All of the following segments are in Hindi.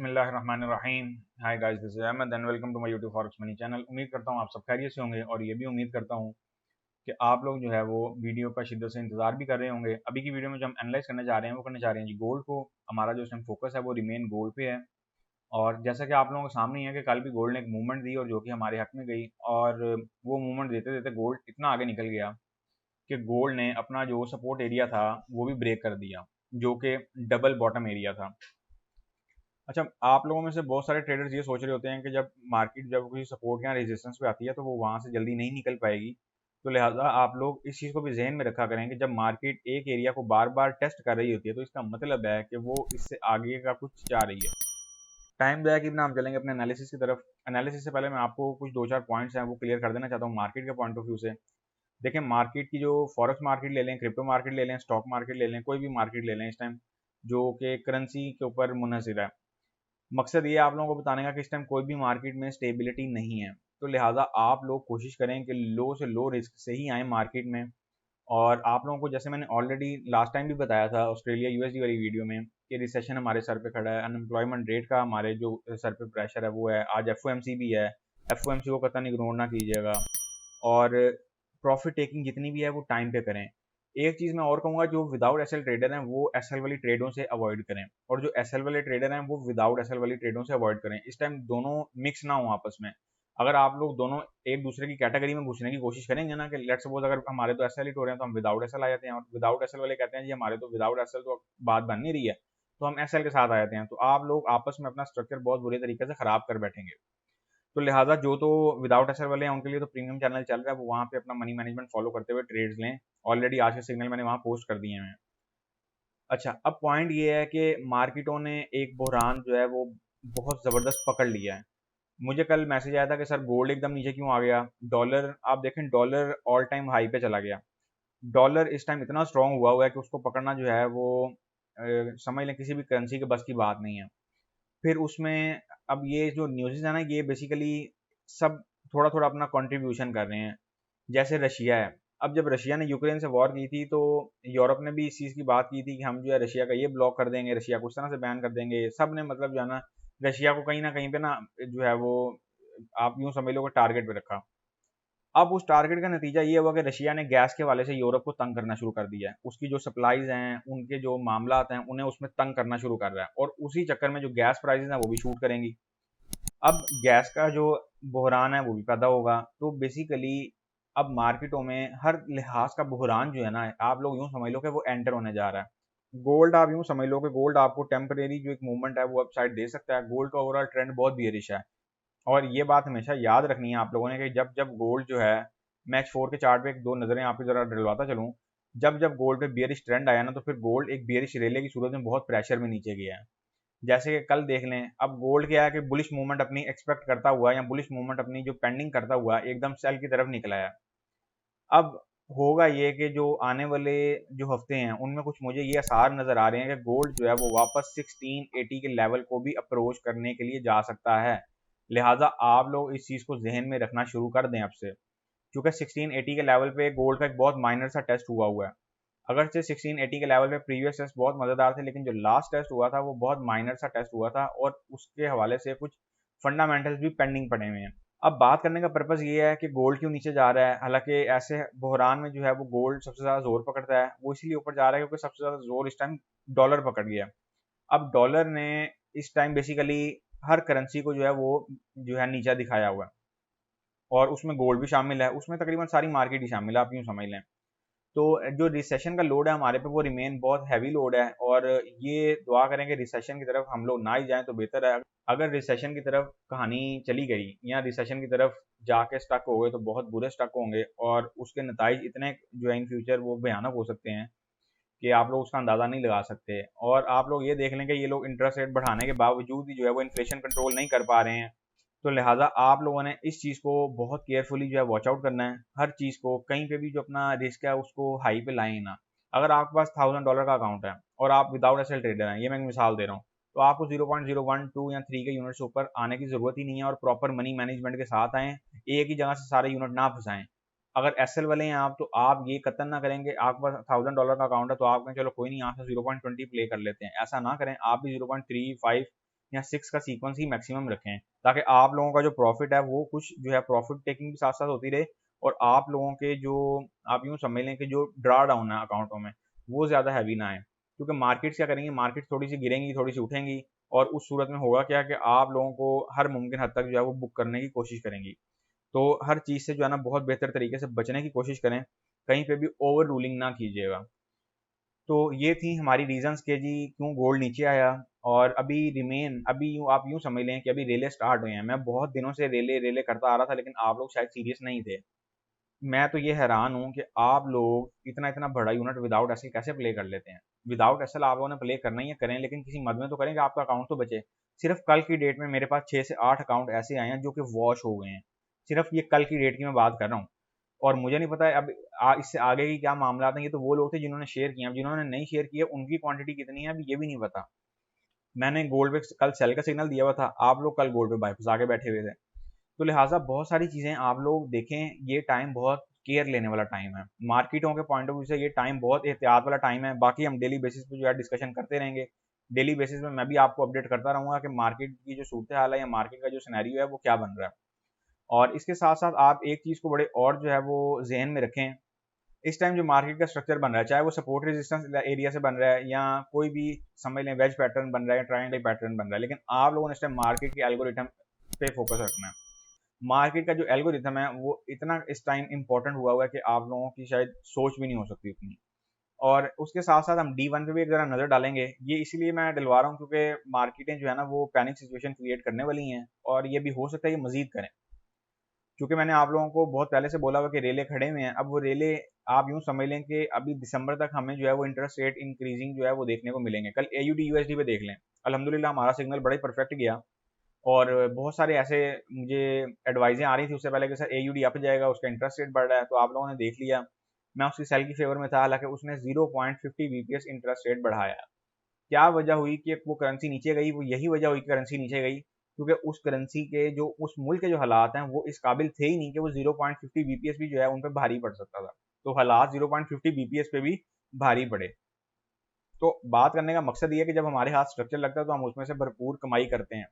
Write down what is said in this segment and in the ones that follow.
बिस्मिल्लाहिर्रहमानिर्रहीम। Hi guys, this is Ahmed and welcome to my YouTube forex money channel. उम्मीद करता हूँ आप सब खैरियत से होंगे और ये भी उम्मीद करता हूँ कि आप लोग जो है वो वीडियो का शिद्दत से इंतजार भी कर रहे होंगे। अभी की वीडियो में जो हम एनालाइज करने जा रहे हैं वो करने जा रहे हैं जी गोल्ड को। हमारा जो इसमें फोकस है वो रिमेन गोल्ड पे है। और जैसा कि आप लोगों के सामने ही है कि कल भी गोल्ड ने एक मूवमेंट दी और जो कि हमारे हक में गई, और वो मूवमेंट देते देते गोल्ड इतना आगे निकल गया कि गोल्ड ने अपना जो सपोर्ट एरिया था वो भी ब्रेक कर दिया, जो कि डबल बॉटम एरिया था। अच्छा, आप लोगों में से बहुत सारे ट्रेडर्स ये सोच रहे होते हैं कि जब मार्केट जब किसी सपोर्ट या रेजिस्टेंस पे आती है तो वो वहां से जल्दी नहीं निकल पाएगी। तो लिहाजा आप लोग इस चीज़ को भी जहन में रखा करें कि जब मार्केट एक एरिया को बार बार टेस्ट कर रही होती है तो इसका मतलब है कि वो इससे आगे का कुछ चाह रही है। टाइम जाया कि ना हम चलेंगे अपने एनालिसिस की तरफ। एनालिसिस से पहले मैं आपको कुछ दो चार पॉइंट्स हैं वो क्लियर कर देना चाहता हूँ मार्केट के पॉइंट ऑफ व्यू से। देखिए, मार्केट की जो फॉरेक्स मार्केट ले लें, क्रिप्टो मार्केट ले लें, स्टॉक मार्केट ले लें, कोई भी मार्केट ले लें इस टाइम, जो कि करेंसी के ऊपर मुनहसर है। मकसद ये है आप लोगों को बताने का कि इस टाइम कोई भी मार्केट में स्टेबिलिटी नहीं है। तो लिहाजा आप लोग कोशिश करें कि लो से लो रिस्क से ही आए मार्केट में। और आप लोगों को जैसे मैंने ऑलरेडी लास्ट टाइम भी बताया था ऑस्ट्रेलिया यूएसडी वाली वीडियो में कि रिसेशन हमारे सर पे खड़ा है, अनएम्प्लॉयमेंट रेट का हमारे जो सर पे प्रेशर है वो है, आज एफओएमसी भी है। एफओएमसी को कतई इग्नोर ना कीजिएगा। और प्रॉफिट टेकिंग जितनी भी है वो टाइम पे करें। एक चीज़ मैं और कहूँगा, जो विदाउट एसएल ट्रेडर हैं वो एसएल वाली ट्रेडों से अवॉइड करें, और जो एसएल वाले ट्रेडर हैं वो विदाउट एसएल वाली ट्रेडों से अवॉइड करें। इस टाइम दोनों मिक्स ना हो आपस में। अगर आप लोग दोनों एक दूसरे की कैटेगरी में घुसने की कोशिश करेंगे ना, कि लेट सपोज अगर हमारे तो एसएल हिट हो रहे हैं तो हम विदाउट एसएल आ जाते हैं, और विदाउट एसएल वाले कहते हैं जी हमारे तो विदाउट एसएल तो बात बन नहीं रही है, तो हम एसएल के साथ आ जाते हैं, तो आप लोग आपस में अपना स्ट्रक्चर बहुत बुरी तरीके से खराब कर बैठेंगे। तो लिहाजा जो तो विदाउट एसएल वाले हैं उनके लिए तो प्रीमियम चैनल चल रहा है, वो वहाँ पे अपना मनी मैनेजमेंट फॉलो करते हुए ट्रेड्स लें। ऑलरेडी आज के सिग्नल मैंने वहाँ पोस्ट कर दिए हैं। अच्छा, अब पॉइंट ये है कि मार्केटों ने एक बहरान जो है वो बहुत ज़बरदस्त पकड़ लिया है। मुझे कल मैसेज आया था कि सर गोल्ड एकदम नीचे क्यों आ गया। डॉलर आप देखें, डॉलर ऑल टाइम हाई पे चला गया। डॉलर इस टाइम इतना स्ट्रांग हुआ हुआ है कि उसको पकड़ना जो है वो समझ लें किसी भी करेंसी के बस की बात नहीं है। फिर उसमें अब ये जो न्यूज़ है ना, ये बेसिकली सब थोड़ा थोड़ा अपना कंट्रीब्यूशन कर रहे हैं। जैसे रशिया है, अब जब रशिया ने यूक्रेन से वॉर की थी तो यूरोप ने भी इस चीज़ की बात की थी कि हम जो है रशिया का ये ब्लॉक कर देंगे, रशिया को उस तरह से बैन कर देंगे। सब ने मतलब जो है ना रशिया को कहीं ना कहीं पे ना जो है वो आप यूं समझ लो कि टारगेट पे रखा। अब उस टारगेट का नतीजा ये हुआ कि रशिया ने गैस के हवाले से यूरोप को तंग करना शुरू कर दिया है। उसकी जो सप्लाईज हैं, उनके जो मामलात हैं, उन्हें उसमें तंग करना शुरू कर रहा है, और उसी चक्कर में जो गैस प्राइसेस हैं वो भी शूट करेंगी। अब गैस का जो बहरान है वो भी पैदा होगा। तो बेसिकली अब मार्केटों में हर लिहाज का बहरान जो है ना, आप लोग यूं समझ लो कि वो एंटर होने जा रहा है। गोल्ड आप यूं समझ लो कि गोल्ड आपको टेम्परेरी जो एक मूवमेंट है वो अपसाइड दे सकता है। गोल्ड का ओवरऑल ट्रेंड बहुत बियरिश है। और ये बात हमेशा याद रखनी है आप लोगों ने कि जब जब गोल्ड जो है, मैं H4 के चार्ट पे एक दो नजरें आप जरा डलवाता चलूं। जब जब गोल्ड पे बियरिश ट्रेंड आया ना तो फिर गोल्ड एक बियरिश रेले की सूरत में बहुत प्रेशर में नीचे गया है। जैसे कि कल देख लें, अब गोल्ड क्या है कि बुलिश मूवमेंट अपनी एक्सपेक्ट करता हुआ या बुलिश मूवमेंट अपनी जो पेंडिंग करता हुआ एकदम सेल की तरफ निकला है। अब होगा ये कि जो आने वाले जो हफ्ते हैं उनमें कुछ मुझे ये आसार नजर आ रहे हैं कि गोल्ड जो है वो वापस 1680 के लेवल को भी अप्रोच करने के लिए जा सकता है। लिहाजा आप लोग इस चीज़ को जहन में रखना शुरू कर दें अब से, क्योंकि 1680 के लेवल पे गोल्ड का एक बहुत माइनर सा टेस्ट हुआ है। अगर से 1680 के लेवल पे प्रीवियस टेस्ट बहुत मज़ेदार थे, लेकिन जो लास्ट टेस्ट हुआ था वो बहुत माइनर सा टेस्ट हुआ था, और उसके हवाले से कुछ फंडामेंटल्स भी पेंडिंग पड़े हुए हैं। अब बात करने का पर्पज़ ये है कि गोल्ड क्यों नीचे जा रहा है। हालांकि ऐसे बहरान में जो है वो गोल्ड सबसे ज़्यादा जोर पकड़ता है, वो इसलिए ऊपर जा रहा है क्योंकि सबसे ज़्यादा जोर इस टाइम डॉलर पकड़ गया। अब डॉलर ने इस टाइम बेसिकली हर करेंसी को जो है वो जो है नीचा दिखाया हुआ है, और उसमें गोल्ड भी शामिल है, उसमें तकरीबन सारी मार्केट ही शामिल है, आप यूँ समझ लें। तो जो रिसेशन का लोड है हमारे पे वो रिमेन बहुत हैवी लोड है, और ये दुआ करें कि रिसेशन की तरफ हम लोग ना ही जाएं तो बेहतर है। अगर रिसेशन की तरफ कहानी चली गई या रिसेशन की तरफ जाके स्टक हो गए तो बहुत बुरे स्टक होंगे, और उसके नताइज इतने जो है इन फ्यूचर वो भयानक हो सकते हैं कि आप लोग उसका अंदाज़ा नहीं लगा सकते। और आप लोग ये देख लें कि ये लोग इंटरेस्ट रेट बढ़ाने के बावजूद ही जो है वो इन्फ्लेशन कंट्रोल नहीं कर पा रहे हैं। तो लिहाजा आप लोगों ने इस चीज़ को बहुत केयरफुली जो है वॉच आउट करना है। हर चीज़ को कहीं पे भी जो अपना रिस्क है उसको हाई पे लाएं ना। अगर आपके पास $1000 का अकाउंट है और आप विदाउट एसएल ट्रेडर हैं, ये मैं एक मिसाल दे रहा हूँ, तो आपको 0.012 या 3 के यूनिट से ऊपर आने की ज़रूरत ही नहीं है, और प्रॉपर मनी मैनेजमेंट के साथ आएँ। एक ही जगह से सारे यूनिट ना फंसाएं। अगर एसएल वाले हैं आप, तो आप ये कतन ना करेंगे आपके पास $1000 का अकाउंट है तो आप कहें चलो कोई नहीं यहाँ से 0.20 प्ले कर लेते हैं। ऐसा ना करें, आप भी 0.35 या 6 का सीक्वेंस ही मैक्सिमम रखें, ताकि आप लोगों का जो प्रॉफिट है वो कुछ जो है प्रॉफिट टेकिंग भी साथ साथ होती रहे, और आप लोगों के जो आप यूँ समझ लें कि जो ड्रा डाउन है अकाउंटों में वो ज़्यादा हैवी ना आए। क्योंकि मार्केट्स क्या करेंगी, मार्केट थोड़ी सी गिरेंगी, थोड़ी सी उठेंगी, और उस सूरत में होगा क्या कि आप लोगों को हर मुमकिन हद तक जो है वो बुक करने की कोशिश करेंगी। तो हर चीज़ से जो है ना बहुत बेहतर तरीके से बचने की कोशिश करें, कहीं पे भी ओवर रूलिंग ना कीजिएगा। तो ये थी हमारी रीजंस के जी क्यों गोल्ड नीचे आया। और अभी यूँ आप यूँ समझ लें कि अभी रेले स्टार्ट हुए हैं। मैं बहुत दिनों से रेले रेले करता आ रहा था, लेकिन आप लोग शायद सीरियस नहीं थे। मैं तो ये हैरान हूँ कि आप लोग इतना इतना बड़ा यूनिट विदाउट एसल कैसे प्ले कर लेते हैं। विदाउट एसल आप लोगों ने प्ले करना ही है, करें, लेकिन किसी मद में तो करें कि आपका अकाउंट तो बचे। सिर्फ कल की डेट में मेरे पास 6 से 8 अकाउंट ऐसे आए हैं जो कि वॉश हो गए हैं। सिर्फ ये कल की डेट की मैं बात कर रहा हूँ। और मुझे नहीं पता है अब इससे आगे की क्या मामला हैं। ये तो वो लोग थे जिन्होंने शेयर किया, अब जिन्होंने नहीं शेयर किया उनकी क्वांटिटी कितनी है अभी ये भी नहीं पता। मैंने गोल्ड पे कल सेल का सिग्नल दिया हुआ था, आप लोग कल गोल्ड पे बाय फंसा के बैठे हुए थे। तो लिहाजा बहुत सारी चीज़ें आप लोग देखें, ये टाइम बहुत केयर लेने वाला टाइम है। मार्केटों के पॉइंट ऑफ व्यू से ये टाइम बहुत एहतियात वाला टाइम है। बाकी हम डेली बेसिस पे जो है डिस्कशन करते रहेंगे। डेली बेसिस में मैं भी आपको अपडेट करता रहूँगा कि मार्केट की जो सूरत हाल है या मार्केट का जो सिनेरियो है वो क्या बन रहा है। और इसके साथ साथ आप एक चीज़ को बड़े और जो है वो जहन में रखें, इस टाइम जो मार्केट का स्ट्रक्चर बन रहा है, चाहे वो सपोर्ट रेजिस्टेंस एरिया से बन रहा है या कोई भी समझ लें वेज पैटर्न बन रहा है या ट्रायंगल पैटर्न बन रहा है, लेकिन आप लोगों ने इस टाइम मार्केट के एल्गोरिथम पे फोकस रखना है। मार्केट का जो एल्गोरिथम है वो इतना इस टाइम इंपॉर्टेंट हुआ है कि आप लोगों की शायद सोच भी नहीं हो सकती उतनी। और उसके साथ साथ हम D1 पे भी एक जरा नज़र डालेंगे। ये इसलिए मैं डलवा रहा हूँ क्योंकि मार्केटें जो है ना वो पैनिक सिचुएशन क्रिएट करने वाली हैं, और ये भी हो सकता है ये मजीद करें। क्योंकि मैंने आप लोगों को बहुत पहले से बोला हुआ कि रेले खड़े हुए हैं। अब वो रेले आप यूँ समझ लें कि अभी दिसंबर तक हमें जो है वो इंटरेस्ट रेट इंक्रीजिंग जो है वो देखने को मिलेंगे। कल AUD USD पे देख लें, अल्हम्दुलिल्लाह हमारा सिग्नल बड़ा ही परफेक्ट गया। और बहुत सारे ऐसे मुझे एडवाइजें आ रही थी उससे पहले कि सर AUD अप जाएगा, उसका इंटरेस्ट रेट बढ़ रहा है, तो आप लोगों ने देख लिया। मैं उसकी सेल की फेवर में था, हालांकि उसने 0.50 BPS इंटरेस्ट रेट बढ़ाया। क्या वजह हुई कि वो करेंसी नीचे गई, वो यही वजह हुई कि करेंसी नीचे गई क्योंकि उस करेंसी के जो उस मुल्क के जो हालात हैं वो इस काबिल थे ही नहीं कि वो 0.50 BPS भी जो है उन पर भारी पड़ सकता था। तो हालात 0.50 BPS पे भी भारी पड़े। तो बात करने का मकसद ये है कि जब हमारे हाथ स्ट्रक्चर लगता है तो हम उसमें से भरपूर कमाई करते हैं,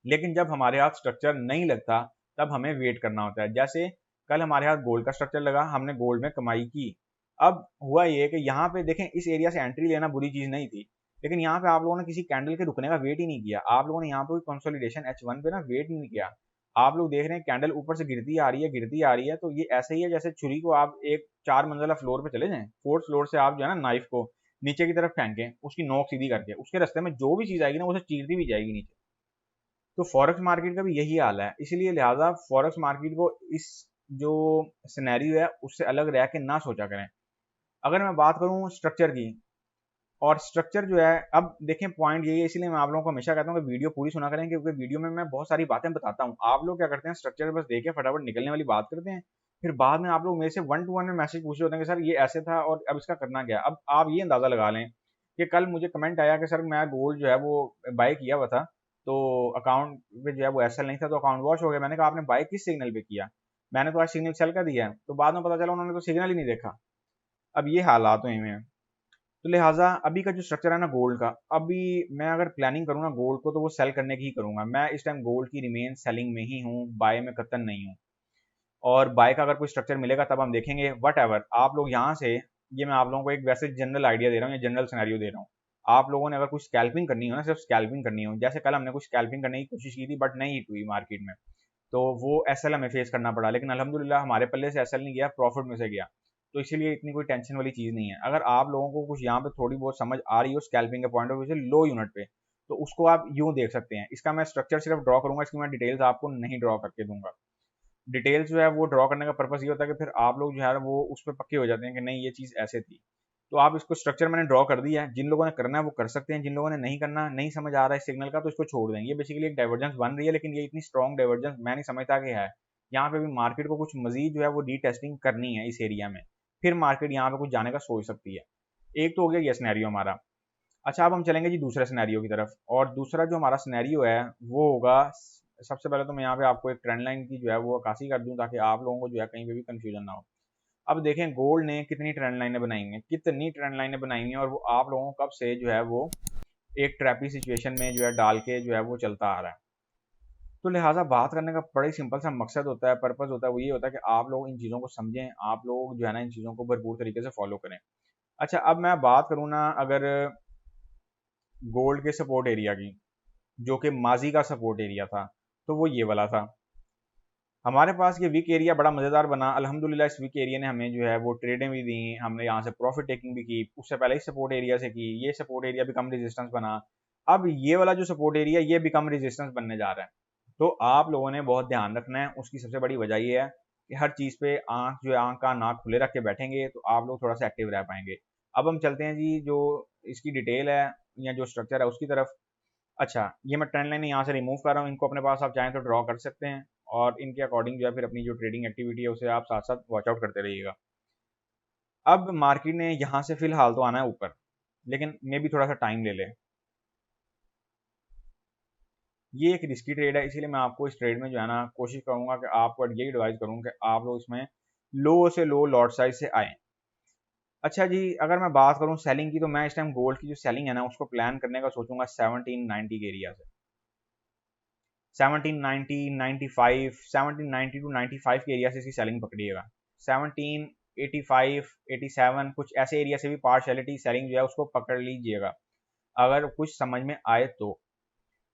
लेकिन जब हमारे हाथ स्ट्रक्चर नहीं लगता तब हमें वेट करना होता है। जैसे कल हमारे हाथ गोल्ड का स्ट्रक्चर लगा, हमने गोल्ड में कमाई की। अब हुआ ये कि यहाँ पे देखें इस एरिया से एंट्री लेना बुरी चीज़ नहीं थी, लेकिन यहाँ पे आप लोगों ने किसी कैंडल के रुकने का वेट ही नहीं किया। आप लोगों ने यहाँ पे कोई कंसोलिडेशन H1 पे ना वेट नहीं किया। आप लोग देख रहे हैं कैंडल ऊपर से गिरती आ रही है, गिरती आ रही है, तो ये ऐसे ही है जैसे छुरी को आप एक 4 मंजिला फ्लोर पे चले जाएं, फोर्थ फ्लोर से आप जो है ना नाइफ को नीचे की तरफ फेंकें, उसकी नोक सीधी करके, उसके रास्ते में जो भी चीज़ आएगी ना उसे चीरती भी जाएगी नीचे। तो फॉरेक्स मार्केट का भी यही हाल है। इसलिए लिहाजा फॉरेक्स मार्केट को इस जो सिनेरियो है उससे अलग रह के ना सोचा करें। अगर मैं बात करूं स्ट्रक्चर की, और स्ट्रक्चर जो है अब देखें पॉइंट यही है, इसलिए मैं आप लोगों को हमेशा कहता हूँ कि वीडियो पूरी सुना करें, क्योंकि वीडियो में मैं बहुत सारी बातें बताता हूँ। आप लोग क्या करते हैं, स्ट्रक्चर बस देखे फटाफट निकलने वाली बात करते हैं, फिर बाद में आप लोग मेरे से 1 to 1 में मैसेज पूछ रहे होते हैं कि सर ये ऐसे था और अब इसका करना क्या। अब आप ये अंदाजा लगा लें कि कल मुझे कमेंट आया कि सर मैं गोल्ड जो है वो बाय किया हुआ था, तो अकाउंट पे जो है वो एसएल नहीं था, तो अकाउंट वॉश हो गया। मैंने कहा आपने बाय किस सिग्नल पे किया, मैंने तो आज सिग्नल सेल का दिया है। तो बाद में पता चला उन्होंने तो सिग्नल ही नहीं देखा। अब ये हालात हुए हैं। तो लिहाजा अभी का जो स्ट्रक्चर है ना गोल्ड का, अभी मैं अगर प्लानिंग करूँ ना गोल्ड को तो वो सेल करने की ही करूंगा। मैं इस टाइम गोल्ड की रिमेन सेलिंग में ही हूँ, बाय में कतन नहीं हूँ। और बाय का अगर कोई स्ट्रक्चर मिलेगा तब हम देखेंगे। वट एवर आप लोग यहाँ से, ये मैं आप लोगों को एक वैसे जनरल आइडिया दे रहा हूँ या जनरल सिनेरियो दे रहा हूँ। आप लोगों ने अगर कुछ स्कैल्पिंग करनी हो ना, सिर्फ स्कैल्पिंग करनी हो, जैसे कल हमने कुछ स्कैल्पिंग करने की कोशिश की थी बट नहीं हिट हुई मार्केट में, तो वो एसएल हमें फेस करना पड़ा, लेकिन अल्हम्दुलिल्लाह हमारे पल्ले से एसएल नहीं गया, प्रॉफिट में से गया। तो इसीलिए इतनी कोई टेंशन वाली चीज़ नहीं है। अगर आप लोगों को कुछ यहाँ पे थोड़ी बहुत समझ आ रही हो स्कैल्पिंग के पॉइंट ऑफ व्यू से लो यूनिट पे, तो उसको आप यूँ देख सकते हैं। इसका मैं स्ट्रक्चर सिर्फ ड्रॉ करूंगा, इसकी मैं डिटेल्स आपको नहीं ड्रॉ करके दूंगा। डिटेल्स जो है वो ड्रॉ करने का पर्पस ये होता है कि फिर आप लोग जो है वो उस पर पक्के हो जाते हैं कि नहीं ये चीज़ ऐसे थी। तो आप इसको स्ट्रक्चर मैंने ड्रॉ कर दिया है, जिन लोगों ने करना है वो कर सकते हैं, जिन लोगों ने नहीं करना, नहीं समझ आ रहा है सिग्नल का, तो इसको छोड़ देंगे। ये बेसिकली एक डाइवर्जेंस बन रही है, लेकिन ये इतनी स्ट्रॉन्ग डाइवर्जेंस मैं नहीं समझता कि है। यहाँ पे भी मार्केट को कुछ मजीद जो है वो डी टेस्टिंग करनी है इस एरिया में, फिर मार्केट यहाँ पे कुछ जाने का सोच सकती है। एक तो हो गया ये सिनेरियो हमारा। अच्छा अब हम चलेंगे जी दूसरे सिनेरियो की तरफ, और दूसरा जो हमारा सिनेरियो है वो होगा, सबसे पहले तो मैं यहाँ पे आपको एक ट्रेंड लाइन की जो है वो अक्कासी कर दूं ताकि आप लोगों को जो है कहीं पे भी कंफ्यूजन ना हो। अब देखें गोल्ड ने कितनी ट्रेंड लाइनें बनाई हैं, कितनी ट्रेंड लाइनें बनाई हैं, और वो आप लोगों को कब से जो है वो एक ट्रैपी सिचुएशन में जो है डाल के जो है वो चलता आ रहा है। तो लिहाजा बात करने का बड़ा ही सिंपल सा मकसद होता है, पर्पस होता है, वो ये होता है कि आप लोग इन चीज़ों को समझें, आप लोग जो है ना इन चीज़ों को भरपूर तरीके से फॉलो करें। अच्छा, अब मैं बात करूँ ना अगर गोल्ड के सपोर्ट एरिया की, जो कि माजी का सपोर्ट एरिया था, तो वो ये वाला था। हमारे पास ये वीक एरिया बड़ा मज़ेदार बना अल्हम्दुलिल्लाह। इस वीक एरिया ने हमें जो है वो ट्रेडें भी दी, हमने यहाँ से प्रॉफिट टेकिंग भी की, उससे पहले ही सपोर्ट एरिया से की। ये सपोर्ट एरिया भी कम रेजिस्टेंस बना। अब ये वाला जो सपोर्ट एरिया ये भी कम रेजिस्टेंस बनने जा रहा है। तो आप लोगों ने बहुत ध्यान रखना है। उसकी सबसे बड़ी वजह ये है कि हर चीज़ पे आँख जो है आँख का नाक खुले रख के बैठेंगे तो आप लोग थोड़ा सा एक्टिव रह पाएंगे। अब हम चलते हैं जी जो इसकी डिटेल है या जो स्ट्रक्चर है उसकी तरफ। अच्छा, ये मैं ट्रेंड लाइन यहाँ से रिमूव कर रहा हूँ, इनको अपने पास आप चाहें तो ड्रॉ कर सकते हैं और इनके अकॉर्डिंग जो है फिर अपनी जो ट्रेडिंग एक्टिविटी है उसे आप साथ साथ वॉच आउट करते रहिएगा। अब मार्केट ने यहाँ से फिलहाल तो आना है ऊपर, लेकिन मे भी थोड़ा सा टाइम ले ले। ये एक रिस्की ट्रेड है, इसीलिए मैं आपको इस ट्रेड में जो है ना कोशिश करूंगा कि आपको यही एडवाइस करूँ कि आप लोग इसमें लो से लो लॉट साइज से आए। अच्छा जी, अगर मैं बात करूं सेलिंग की, तो मैं इस टाइम गोल्ड की जो सेलिंग है ना उसको प्लान करने का सोचूंगा 1790 के एरिया से। 1790, 95, 1790 टू 95 के एरिया से इसकी सेलिंग पकड़िएगा। 1785, 87 कुछ ऐसे एरिया से भी पार्शलिटी सेलिंग जो है उसको पकड़ लीजिएगा अगर कुछ समझ में आए तो।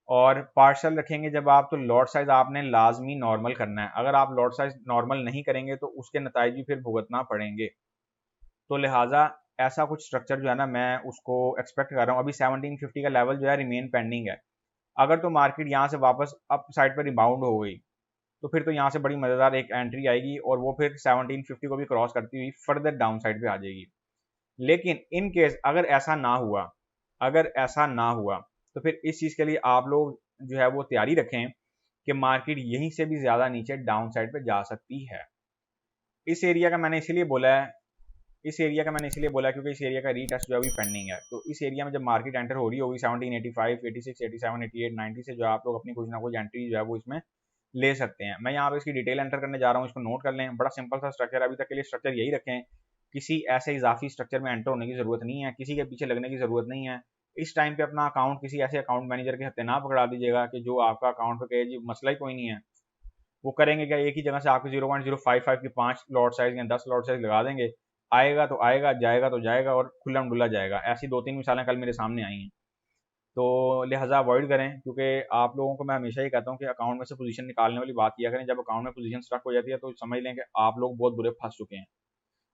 और पार्शल रखेंगे जब आप, तो लॉट साइज आपने लाजमी नॉर्मल करना है। अगर आप लॉट साइज नॉर्मल नहीं करेंगे तो उसके नतीजे भी फिर भुगतना पड़ेंगे। तो लिहाजा ऐसा कुछ स्ट्रक्चर जो है ना मैं उसको एक्सपेक्ट कर रहा हूँ। अभी 1750 का लेवल जो है रिमेन पेंडिंग है। अगर तो मार्केट यहाँ से वापस अप साइड पर रिबाउंड हो गई तो फिर तो यहाँ से बड़ी मज़ेदार एक एंट्री आएगी और वो फिर 1750 को भी क्रॉस करती हुई फर्दर डाउन साइड पे आ जाएगी। लेकिन इन केस अगर ऐसा ना हुआ, अगर ऐसा ना हुआ तो फिर इस चीज़ के लिए आप लोग जो है वो तैयारी रखें कि मार्केट यहीं से भी ज़्यादा नीचे डाउन साइड पे जा सकती है। इस एरिया का मैंने इसीलिए बोला है, इस एरिया का मैंने इसलिए बोला क्योंकि इस एरिया का रीटेस्ट जो है अभी पेंडिंग है। तो इस एरिया में जब मार्केट एंटर हो रही होगी 1785, 86, 87, 88, 90 से जो आप लोग अपनी कुछ ना कुछ एंट्री जो है वो इसमें ले सकते हैं। मैं यहाँ पे इसकी डिटेल एंटर करने जा रहा हूँ, इसको नोट कर लें। बड़ा सिंपल सा स्ट्रक्चर है, अभी तक के लिए स्ट्रक्चर यही रखें। किसी ऐसे इजाफी स्ट्रक्चर में एंटर होने की जरूरत नहीं है, किसी के पीछे लगने की जरूरत नहीं है। इस टाइम पे अपना अकाउंट किसी ऐसे अकाउंट मैनेजर के हत्थे ना पकड़ा दीजिएगा कि जो आपका अकाउंट पे कहे जी मसला ही कोई नहीं है। वो करेंगे क्या, एक ही जगह से आपके 0.055 की 5 लॉट साइज या 10 लॉट साइज लगा देंगे। आएगा तो आएगा, जाएगा तो जाएगा और खुल्लम डुल्ला जाएगा। ऐसी 2-3 मिसालें कल मेरे सामने आई हैं। तो लिहाजा अवॉइड करें, क्योंकि आप लोगों को मैं हमेशा ही कहता हूँ कि अकाउंट में से पोजीशन निकालने वाली बात किया करें। जब अकाउंट में पोजीशन स्टक हो जाती है तो समझ लें कि आप लोग बहुत बुरे फंस चुके हैं।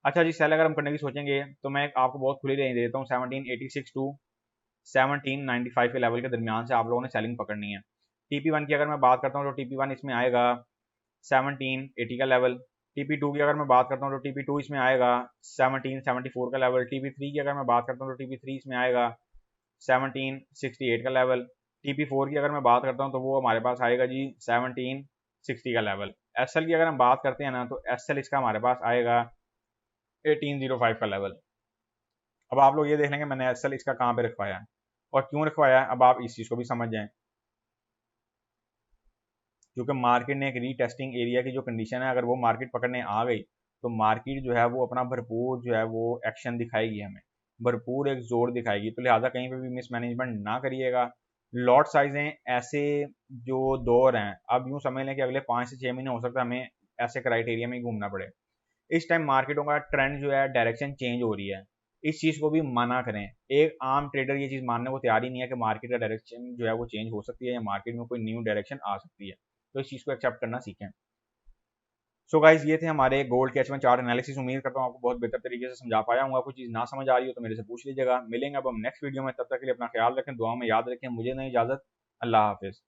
अच्छा जी, सेल अगर हम करने की सोचेंगे तो मैं आपको बहुत खुली रेंज दे देता हूँ। 1786 टू 1795 के लेवल के दरमियान से आप लोगों ने सेलिंग पकड़नी है। TP1 की अगर मैं बात करता हूँ तो TP1 इसमें आएगा 1780 का लेवल। TP2 की अगर मैं बात करता हूँ तो TP2 इसमें आएगा 1774 का लेवल। TP3 की अगर मैं बात करता हूँ तो TP3 इसमें आएगा 1768 का लेवल। TP4 की अगर मैं बात करता हूँ तो वो हमारे पास आएगा जी 1760 का लेवल। SL की अगर हम बात करते हैं ना तो SL इसका हमारे पास आएगा 1805 का लेवल। अब आप लोग ये देख लेंगे मैंने SL इसका कहाँ पे रखवाया है और क्यों रखवाया है, अब आप इस चीज़ को भी समझ जाएं। क्योंकि मार्केट ने एक रीटेस्टिंग एरिया की जो कंडीशन है, अगर वो मार्केट पकड़ने आ गई तो मार्केट जो है वो अपना भरपूर जो है वो एक्शन दिखाएगी, हमें भरपूर एक जोर दिखाएगी। तो लिहाजा कहीं पे भी मिसमैनेजमेंट ना करिएगा। लॉट साइजें ऐसे जो दौर हैं, अब यूँ समझ लें कि अगले 5 से 6 महीने हो सकता है हमें ऐसे क्राइटेरिया में ही घूमना पड़े। इस टाइम मार्केटों का ट्रेंड जो है डायरेक्शन चेंज हो रही है, इस चीज़ को भी मना करें। एक आम ट्रेडर ये चीज़ मानने को तैयार ही नहीं है कि मार्केट का डायरेक्शन जो है वो चेंज हो सकती है या मार्केट में कोई न्यू डायरेक्शन आ सकती है। तो इस चीज़ को एक्सेप्ट करना सीखें। सो गाइस, ये थे हमारे गोल्ड के H1 चार्ट एनालिसिस। उम्मीद करता हूँ आपको बहुत बेहतर तरीके से समझा पाया हूँ। कोई चीज़ ना समझ आ रही हो तो मेरे से पूछ लीजिएगा। मिलेंगे अब हम नेक्स्ट वीडियो में, तब तक के लिए अपना ख्याल रखें, दुआ में याद रखें। मुझे नहीं इजाज़त, अल्लाह हाफिज़।